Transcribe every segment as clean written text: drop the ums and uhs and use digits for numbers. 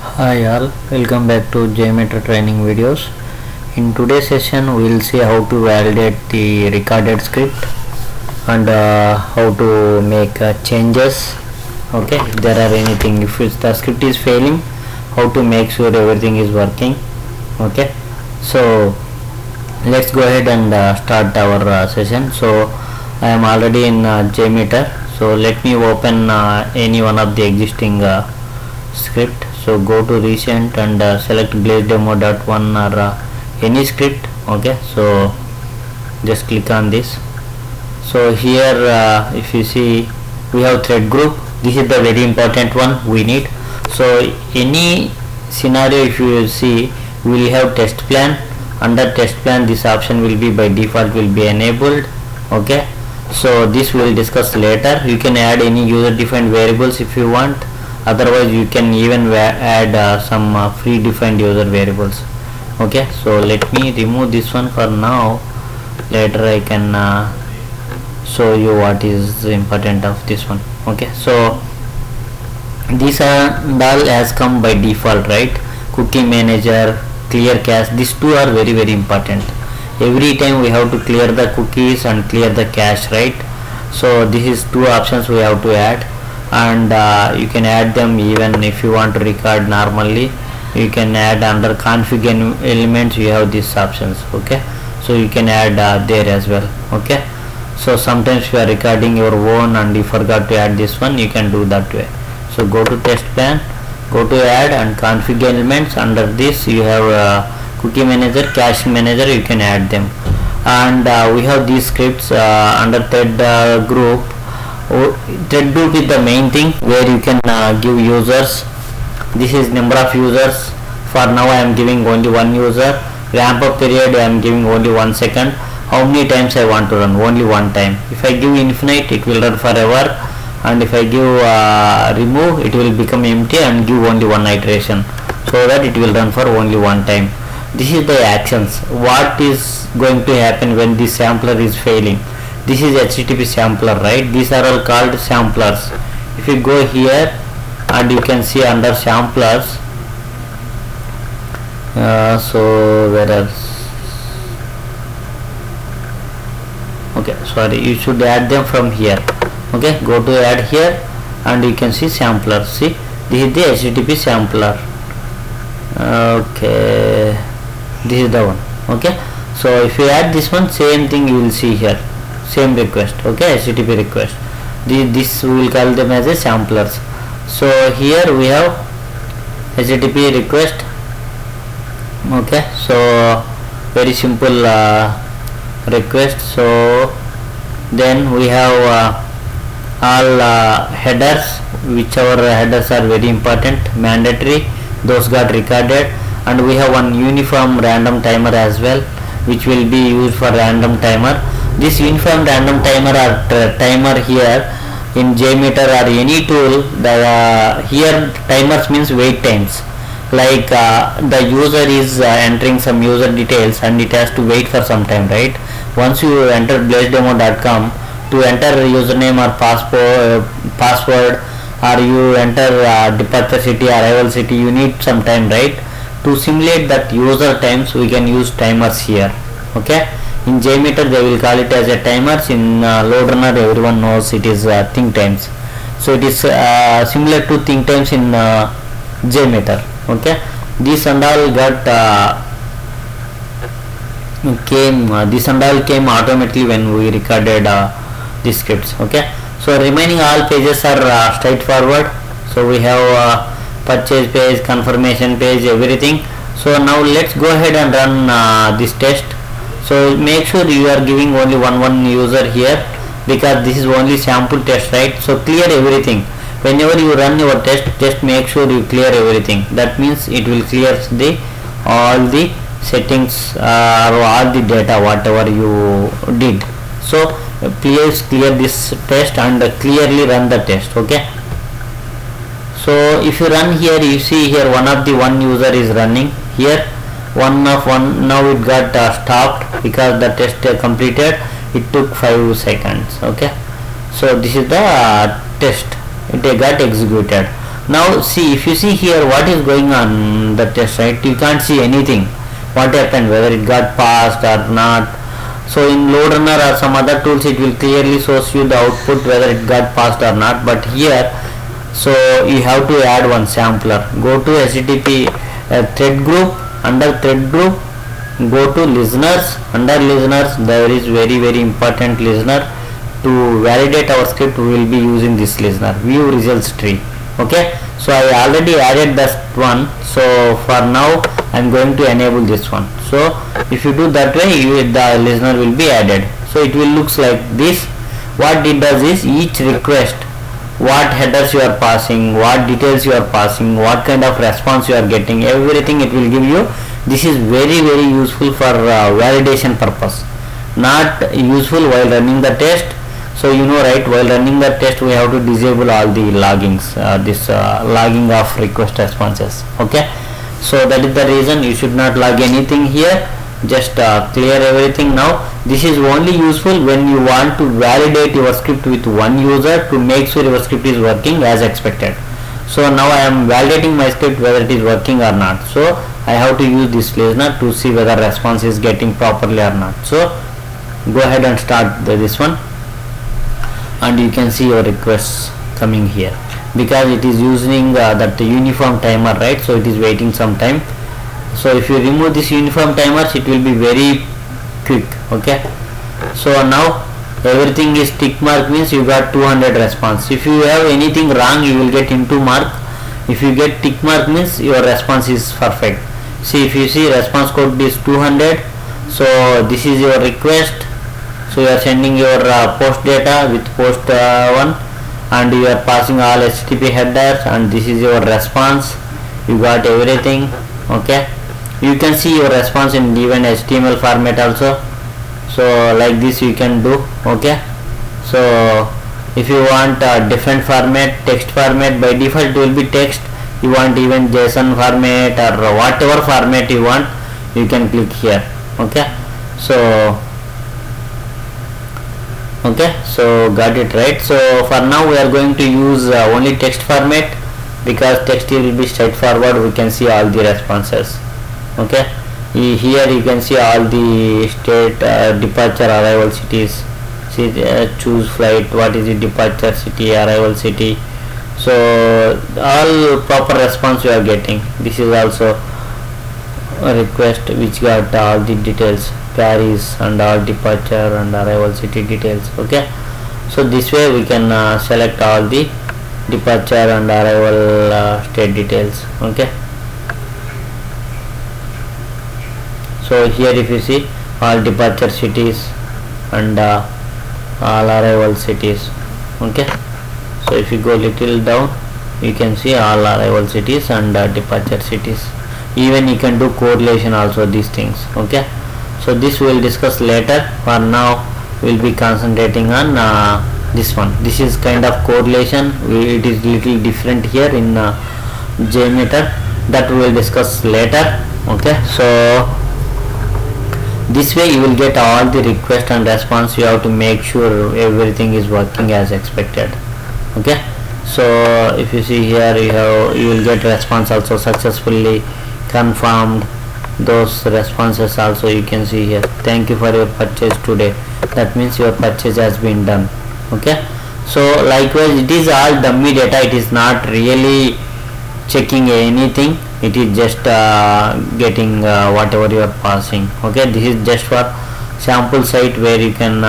Hi all, welcome back to JMeter training videos. In today's session we will see how to validate the recorded script and how to make changes. Okay, if there are anything, if the script is failing, how to make sure everything is working. Okay, so let's go ahead and start our session. So I am already in JMeter, so let me open any one of the existing script. So go to recent and select blazedemo.1 or any script. Okay, so just click on this. So here if you see, we have thread group. This is the very important one we need. So any scenario, if you see, we will have test plan. Under test plan, this option will be by default will be enabled. Okay, so this we will discuss later. You can add any user defined variables if you want. Otherwise you can even add some free-defined user variables. Okay, so let me remove this one for now. Later I can show you what is important of this one. Okay, so these are all has come by default, right? Cookie manager, clear cache, these two are very important. Every time we have to clear the cookies and clear the cache, right? So this is two options we have to add, and you can add them even if you want to record normally. You can add under config elements, you have these options. Okay, so you can add there as well. Okay, so sometimes you are recording your own and you forgot to add this one, you can do that way. So go to test plan, go to add and config elements. Under this you have cookie manager, cache manager, you can add them. And we have these scripts under thread group. Thread group is the main thing where you can give users. This is number of users. For now I am giving only one user. Ramp up period I am giving only 1 second. How many times I want to run? Only one time. If I give infinite, it will run forever, and if I give remove, it will become empty and give only one iteration, so that it will run for only one time. This is the actions. What is going to happen when this sampler is failing? This is HTTP sampler, right? These are all called samplers. If you go here and you can see under samplers, so where else? Okay, sorry, you should add them from here. Okay, go to add here and you can see sampler. See, this is the HTTP sampler. Okay, this is the one. Okay, so if you add this one, same thing you will see here, same request. Okay, HTTP request. This we will call them as a samplers. So here we have HTTP request. Okay, so very simple request. So then we have all headers, whichever headers are very important, mandatory, those got recorded. And we have one uniform random timer as well, which will be used for random timer. This uniform random timer or timer here in JMeter or any tool, the here timers means wait times. Like the user is entering some user details and it has to wait for some time, right? Once you enter blazedemo.com, to enter username or password, or you enter departure city, arrival city, you need some time, right? To simulate that user times, we can use timers here. Okay, in JMeter they will call it as a timers. In LoadRunner everyone knows it is think times. So it is similar to think times in JMeter. Okay, this and all got this and all came automatically when we recorded the scripts. Okay, so remaining all pages are straightforward. So we have purchase page, confirmation page, everything. So now let's go ahead and run this test. So make sure you are giving only one user here, because this is only sample test, right? So clear everything. Whenever you run your test, make sure you clear everything. That means it will clear all the settings or all the data whatever you did. So please clear this test and clearly run the test. Okay, so if you run here, you see here one user is running here, one now it got stopped because the test completed. It took 5 seconds. Okay, so this is the test, it got executed. Now see, if you see here what is going on the test, right, you can't see anything what happened, whether it got passed or not. So in load runner or some other tools it will clearly shows you the output whether it got passed or not, but here, so you have to add one sampler. Go to HTTP thread group, under thread group go to listeners, under listeners there is very important listener. To validate our script we will be using this listener, view results tree. Okay, so I already added that one, so for now I am going to enable this one. So if you do that way, the listener will be added. So it will looks like this. What it does is, each request, what headers you are passing, what details you are passing, what kind of response you are getting, everything it will give you. This is very useful for validation purpose, not useful while running the test. So you know, right, while running the test we have to disable all the loggings, logging of request responses. Okay, so that is the reason you should not log anything here, just clear everything. Now this is only useful when you want to validate your script with one user to make sure your script is working as expected. So now I am validating my script whether it is working or not, so I have to use this listener to see whether response is getting properly or not. So go ahead and start this one, and you can see your requests coming here, because it is using that uniform timer, right? So it is waiting some time. So if you remove this uniform timers, it will be very quick. Okay, so now everything is tick mark, means you got 200 response. If you have anything wrong you will get into mark. If you get tick mark means your response is perfect. See, if you see response code is 200, so this is your request. So you are sending your post data with post 1, and you are passing all HTTP headers, and this is your response. You got everything. Okay, you can see your response in given HTML format also. So like this you can do. Okay, so if you want a different format, text format, by default it will be text. You want even JSON format or whatever format you want, you can click here. Okay, so got it, right? So for now we are going to use only text format, because text will be straightforward. We can see all the responses. Okay, here you can see all the state, departure, arrival cities. See, choose flight, what is it, departure city, arrival city. So all proper response you are getting. This is also a request which got all the details, Paris, and all departure and arrival city details. Okay, so this way we can select all the departure and arrival state details. Okay, so here if you see all departure cities and all arrival cities. Okay, so if you go little down you can see all arrival cities and departure cities. Even you can do correlation also, these things. Okay, so this we will discuss later. For now we will be concentrating on this one. This is kind of correlation. It is little different here in JMeter, that we will discuss later. Okay, so this way you will get all the request and response. You have to make sure everything is working as expected. Okay, so if you see here, you will get response also successfully confirmed. Those responses also you can see here. Thank you for your purchase today. That means your purchase has been done. Okay, so likewise it is all dummy data. It is not really checking anything. It is just getting whatever you are passing. Okay, this is just for sample site where you can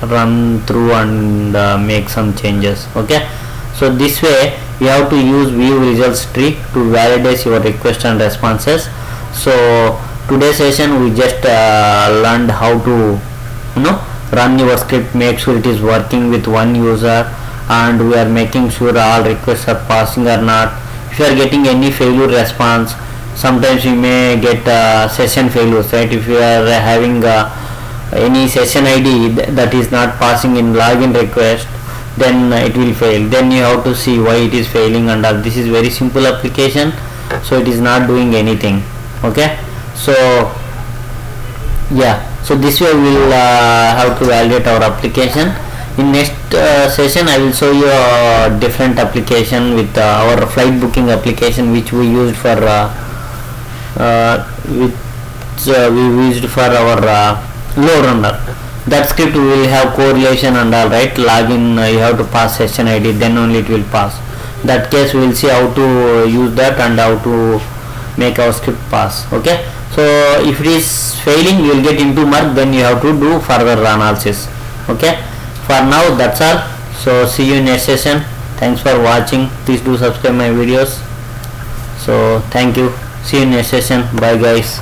run through and make some changes. Okay, so this way you have to use view results tree to validate your request and responses. So today's session we just learned how to run your script, make sure it is working with one user, and we are making sure all requests are passing or not. If you are getting any failure response, sometimes you may get session failures, right? If you are having any session ID that is not passing in login request, then it will fail. Then you have to see why it is failing, and this is very simple application, so it is not doing anything. Okay, so yeah, so this way we will have to validate our application. In next session I will show you a different application with our flight booking application, which we used for our load runner. That script will have correlation and all, right? Login, you have to pass session ID, then only it will pass. That case we will see how to use that and how to make our script pass. Okay, so if it is failing, you will get into mark, then you have to do further analysis. Okay, for now that's all. So see you in next session. Thanks for watching. Please do subscribe my videos. So thank you. See you in next session. Bye guys.